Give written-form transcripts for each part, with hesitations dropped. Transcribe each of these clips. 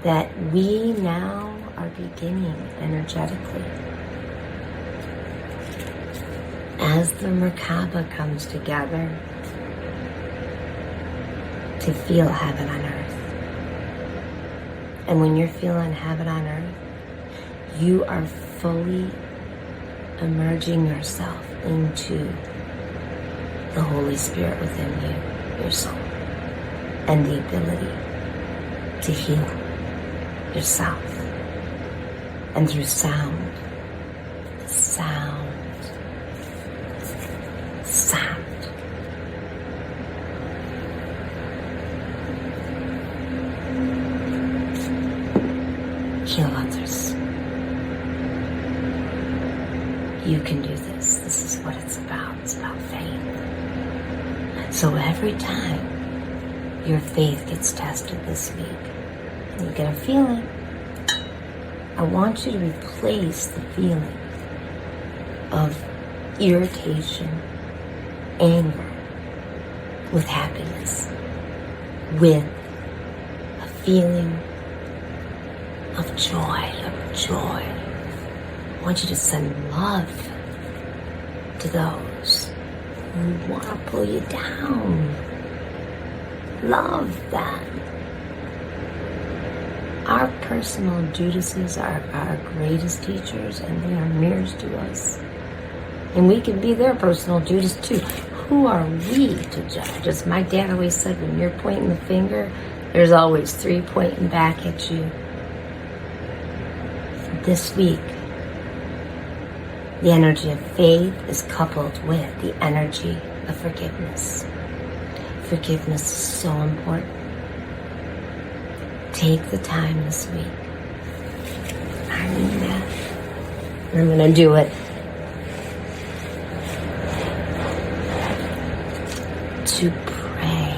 that we now are beginning energetically. As the Merkaba comes together to feel heaven on earth. And when you're feeling heaven on earth, you are fully emerging yourself into the Holy Spirit within you, your soul, and the ability to heal yourself. And through sound, heal others. You can do this. This is what it's about. It's about faith. So every time your faith gets tested this week, and you get a feeling, I want you to replace the feeling of irritation, anger, with happiness, with a feeling of joy, I want you to send love to those who want to pull you down. Love them. Our personal Judases are our greatest teachers, and they are mirrors to us. And we can be their personal Judas too. Who are we to judge? As my dad always said, when you're pointing the finger, there's always 3 pointing back at you. This week, the energy of faith is coupled with the energy of forgiveness. Forgiveness is so important. Take the time this week. I mean that. I'm going to do it. To pray.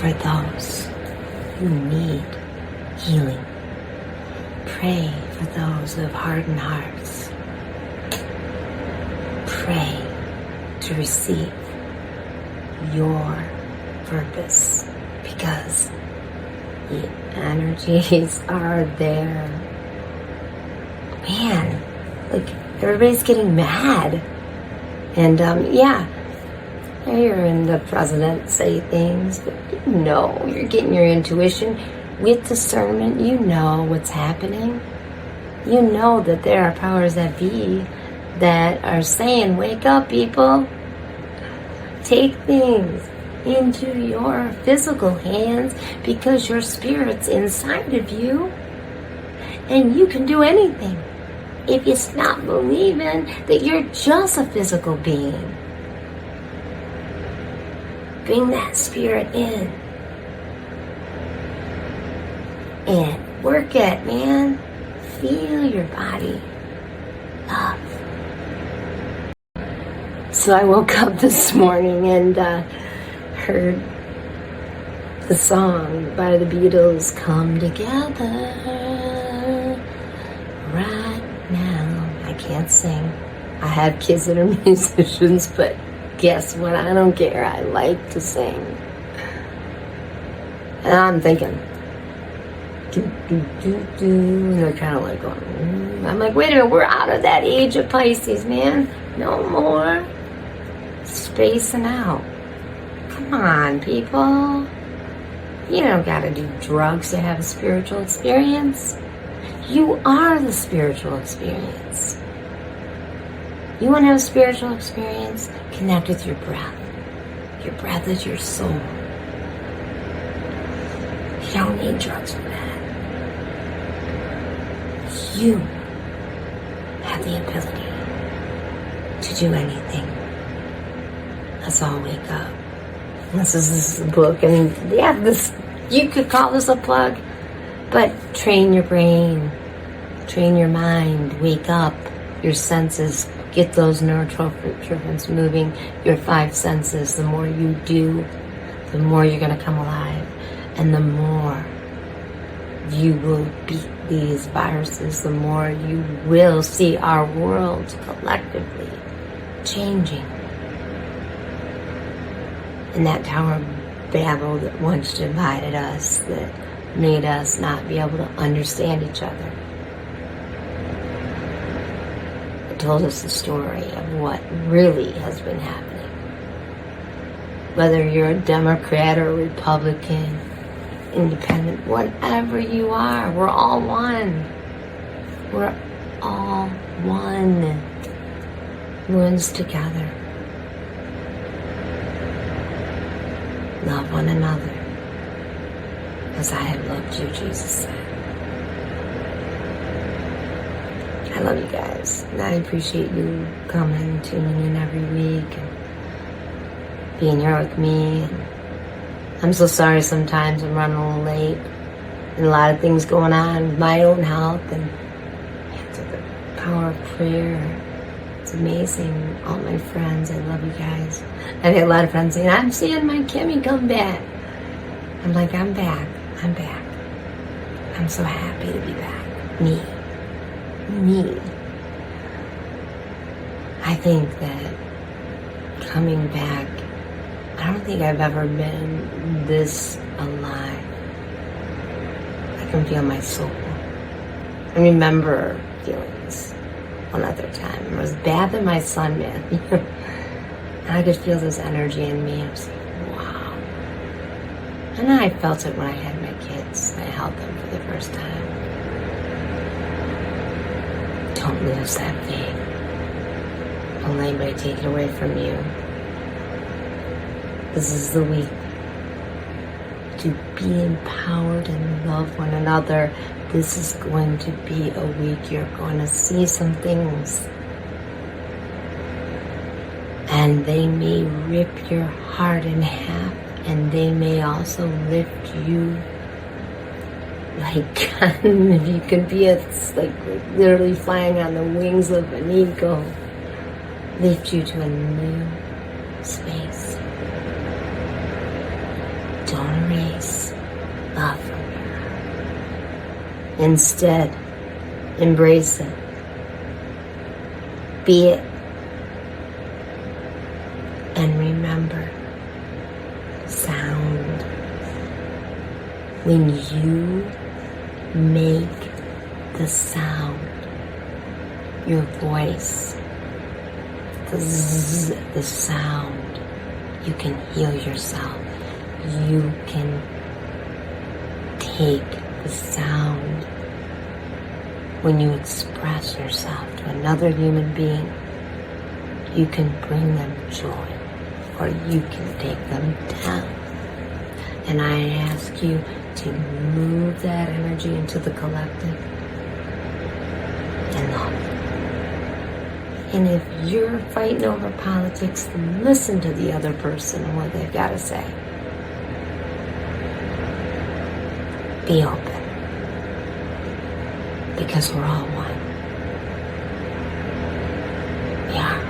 For those who need healing. Pray for those who have hardened hearts. Pray to receive your purpose, because the energies are there. Man, like everybody's getting mad. And yeah, you're hearing the president say things, but you know, you're getting your intuition with discernment. You know what's happening. You know that there are powers that be that are saying, wake up, people. Take things into your physical hands, because your spirit's inside of you, and you can do anything if you stop believing that you're just a physical being. Bring that spirit in and work it, man. Feel your body. Love. So I woke up this morning and heard the song by the Beatles, Come Together Right Now. I can't sing. I have kids that are musicians, but guess what? I don't care. I like to sing. And I'm thinking, and they're kind of like going, I'm like, wait a minute, we're out of that age of Pisces, man. No more spacing out. Come on, people. You don't gotta do drugs to have a spiritual experience. You are the spiritual experience. You want to have a spiritual experience? Connect with your breath. Your breath is your soul. You don't need drugs for that. You have the ability to do anything. Let's all wake up. This is the book. I mean, yeah, this, you could call this a plug, but train your brain, train your mind, wake up your senses, get those neurotransmitters moving, your 5 senses. The more you do, the more you're going to come alive, and the more you will beat these viruses, the more you will see our world collectively changing. And that Tower of Babel that once divided us, that made us not be able to understand each other. It told us the story of what really has been happening. Whether you're a Democrat or a Republican, independent, whatever you are, we're all one. We're all one. One's together. Love one another as I have loved you, Jesus said. I love you guys. And I appreciate you coming, tuning in every week, and being here with me. And I'm so sorry sometimes I'm running a little late. And a lot of things going on with my own health, and to the power of prayer. It's amazing. All my friends, I love you guys. I've had a lot of friends saying, I'm seeing my Kimmie come back. I'm like, I'm back. I'm back. I'm so happy to be back. Me. I think that coming back, I don't think I've ever been this alive. I can feel my soul. I remember feelings one other time. I was bathing my son, man. And I could feel this energy in me. I was like, wow. And I felt it when I had my kids. I held them for the first time. Don't lose that faith. Don't let anybody take it away from you. This is the week to be empowered and love one another. This is going to be a week you're going to see some things. And they may rip your heart in half, and they may also lift you like, if you could be like literally flying on the wings of an eagle, lift you to a new space. Don't erase love from your heart. Instead, embrace it. Be it. And remember, sound. When you make the sound, your voice, the zzz, the sound, you can heal yourself. You can take the sound. When you express yourself to another human being, you can bring them joy, or you can take them down. And I ask you to move that energy into the collective and love. And if you're fighting over politics, listen to the other person and what they've got to say. Be open, because we're all one. We are.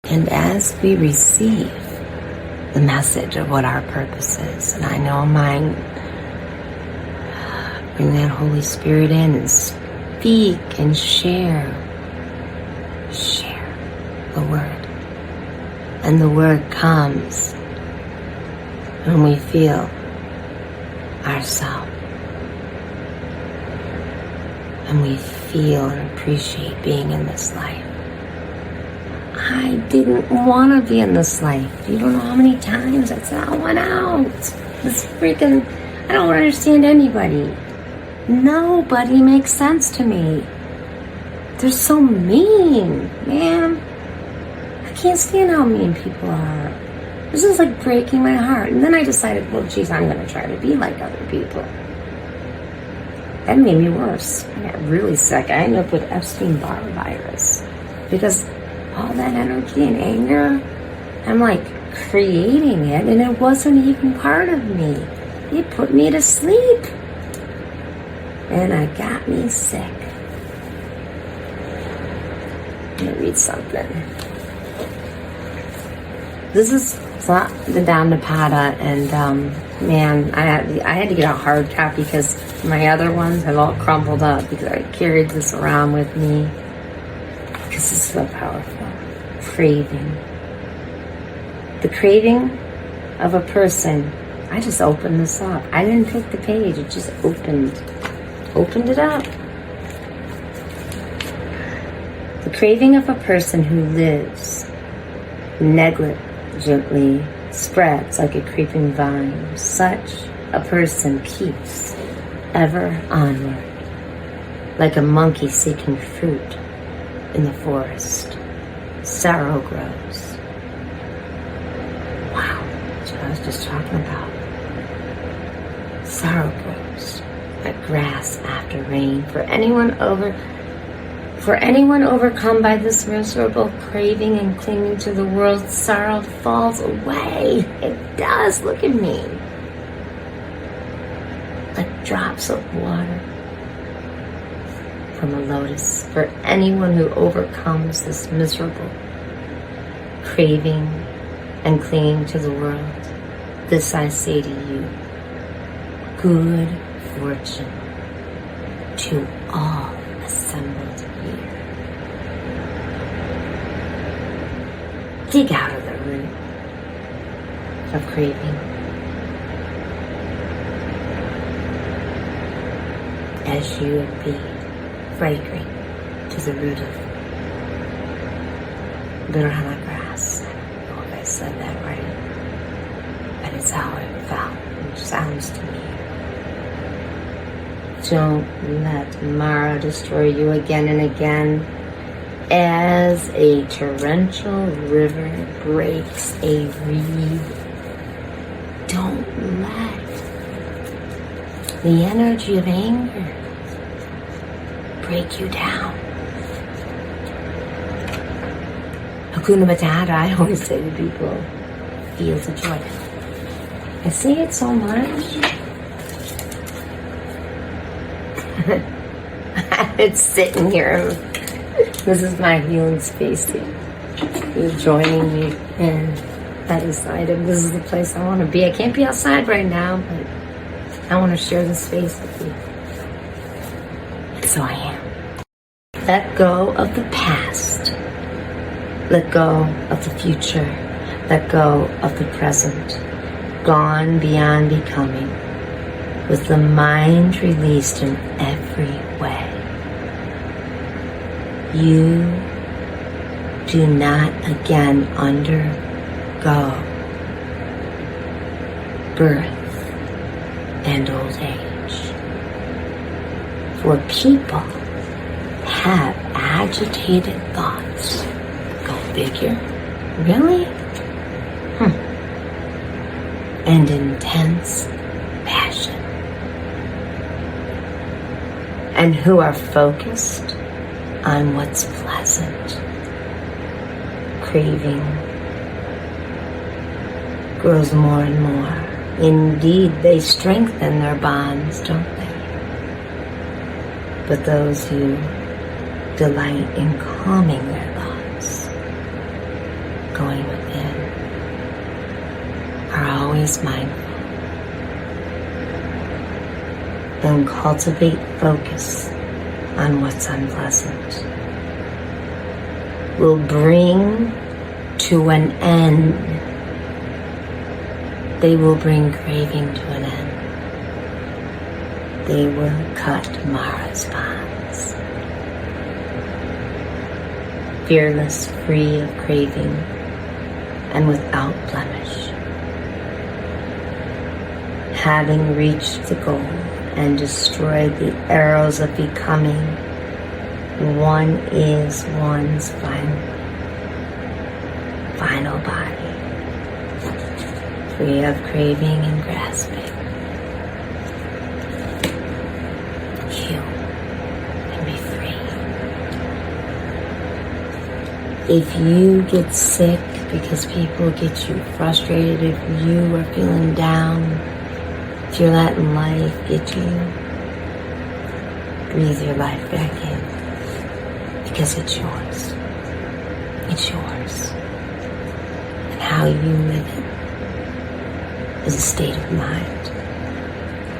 And as we receive the message of what our purpose is, and I know mine, bring that Holy Spirit in and speak and share the word. And the word comes when we feel ourselves, and we feel and appreciate being in this life. I didn't want to be in this life. You don't know how many times I said I want out. This freaking, I don't understand anybody. Nobody makes sense to me. They're so mean, man. I can't stand how mean people are. This is like breaking my heart. And then I decided, well, geez, I'm going to try to be like other people. That made me worse. I got really sick. I ended up with Epstein-Barr virus. Because all that energy and anger, I'm like creating it, and it wasn't even part of me. It put me to sleep. And it got me sick. Let me read something. This is the Dhammapada, and man, I had to get a hard copy because my other ones have all crumpled up because I carried this around with me. Because it's so powerful. Craving. The craving of a person. I just opened this up. I didn't pick the page. It just opened it up. The craving of a person who lives negligently spreads like a creeping vine. Such a person keeps ever onward, like a monkey seeking fruit in the forest. Sorrow grows. Wow, that's what I was just talking about. Sorrow grows like grass after rain. For anyone overcome by this miserable craving and clinging to the world, sorrow falls away. It does. Look at me. Like drops of water from a lotus. For anyone who overcomes this miserable craving and clinging to the world, this I say to you: good fortune to all assembled here. Dig out of the root of craving as you would be fragrant to the root of banana grass. I don't know if I said that right, but it's how it felt and sounds to me. Don't let Mara destroy you again and again as a torrential river breaks a reed. Don't let the energy of anger break you down. Hakuna Matata, I always say to people, feel the joy. I say it so much. It's sitting here. This is my healing space. You're joining me, and I decided this is the place I want to be. I can't be outside right now, but I want to share this space with you. And so I am. Let go of the past. Let go of the future. Let go of the present. Gone beyond becoming, with the mind released in every way. You do not again undergo birth and old age. For people have agitated thoughts. Go figure. Really? And intense passion. And who are focused on what's pleasant. Craving grows more and more. Indeed, they strengthen their bonds, don't they? But those who delight in calming their thoughts, going within, are always mindful and cultivate focus on what's unpleasant, will bring to an end. They will bring craving to an end. They will cut Mara's bonds. Fearless, free of craving, and without blemish. Having reached the goal and destroyed the arrows of becoming, one is one's final body, free of craving and grasping. You can be free. If you get sick because people get you frustrated, if you are feeling down, if you're letting life get you, breathe your life back in, because it's yours. It's yours. And how you live it is a state of mind.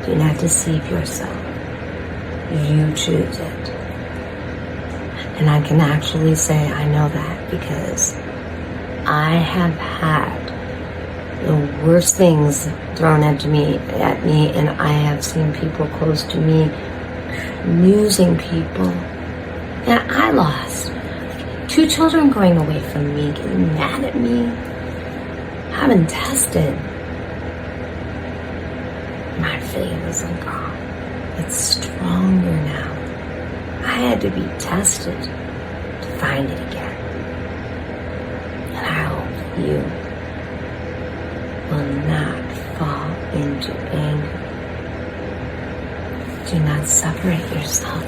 Do not deceive yourself. You choose it. And I can actually say I know that because I have had the worst things thrown at me, and I have seen people close to me abusing people. And I lost 2 children going away from me, getting mad at me. I've been tested. My faith isn't gone. It's stronger now. I had to be tested to find it again. And I hope you will not fall into anger. Do not separate yourself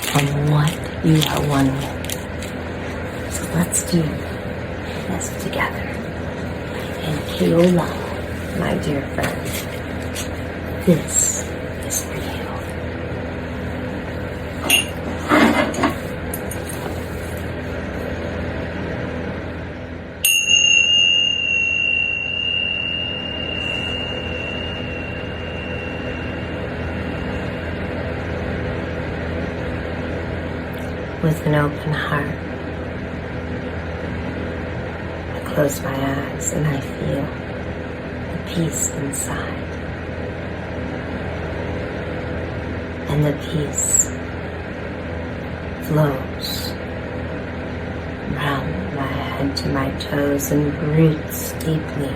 from what you are one with. So let's do this together. And Keola, my dear friend, this is for you. With an open heart, I close my eyes and I feel the peace inside. And the peace flows around my head to my toes and roots deeply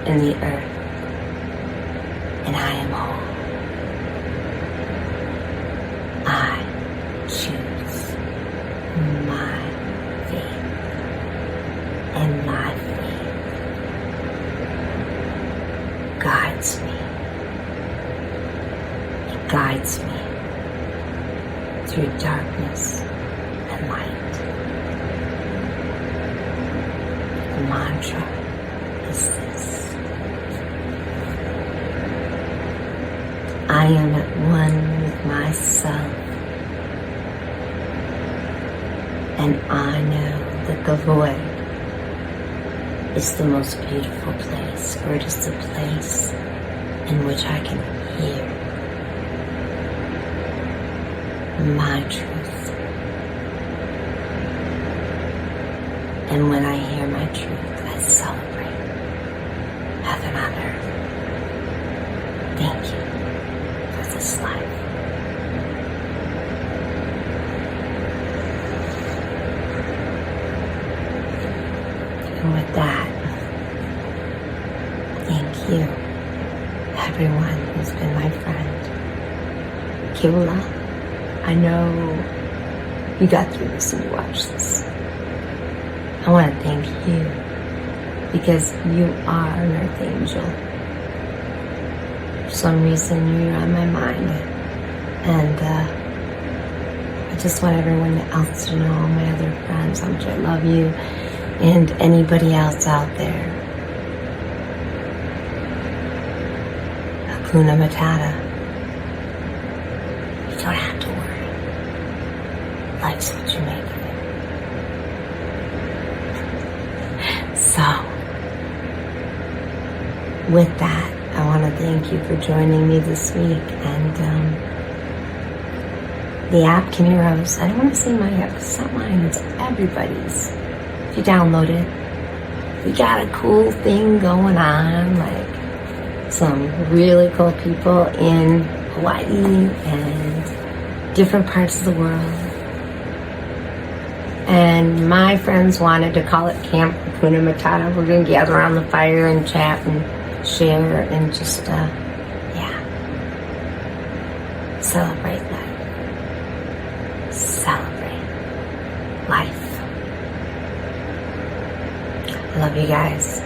in the earth. And I am whole. I choose my faith, and my faith guides me. It guides me through darkness and light. The mantra is this: I am at one with myself. And I know that the void is the most beautiful place, for it is the place in which I can hear my truth. And when I hear my truth, I celebrate heaven on earth. Thank you for this life. And with that, thank you, everyone who's been my friend. Keola, I know you got through this and you watched this. I want to thank you because you are an earth angel. For some reason, you're on my mind. And I just want everyone else to know, all my other friends, how much I love you. And anybody else out there. Hakuna Matata. You don't have to worry. Life's what you make of it. So, with that, I want to thank you for joining me this week. And the app, Kimmie Rose, I don't want to say my app because it's not mine, it's everybody's. If you download it, we got a cool thing going on, like some really cool people in Hawaii and different parts of the world. And my friends wanted to call it Camp Hakuna Matata. We're going to gather around the fire and chat and share and just, celebrate life. Celebrate life. I love you guys.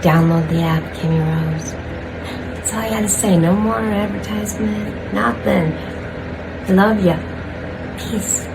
Download the app, Kimmie Rose. That's all I gotta say. No more advertisement. Nothing. I love you. Peace.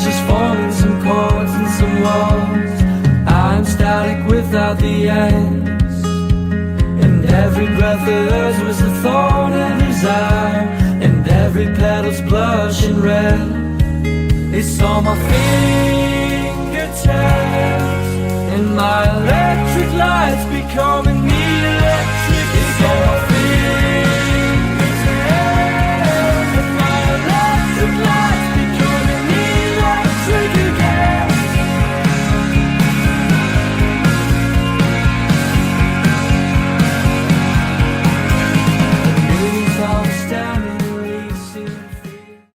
just forming some chords and some walls. I'm static without the ends, and every breath of hers was a thorn in his eye, and every petal's blushing red. It's on my fingertips, and my electric lights becoming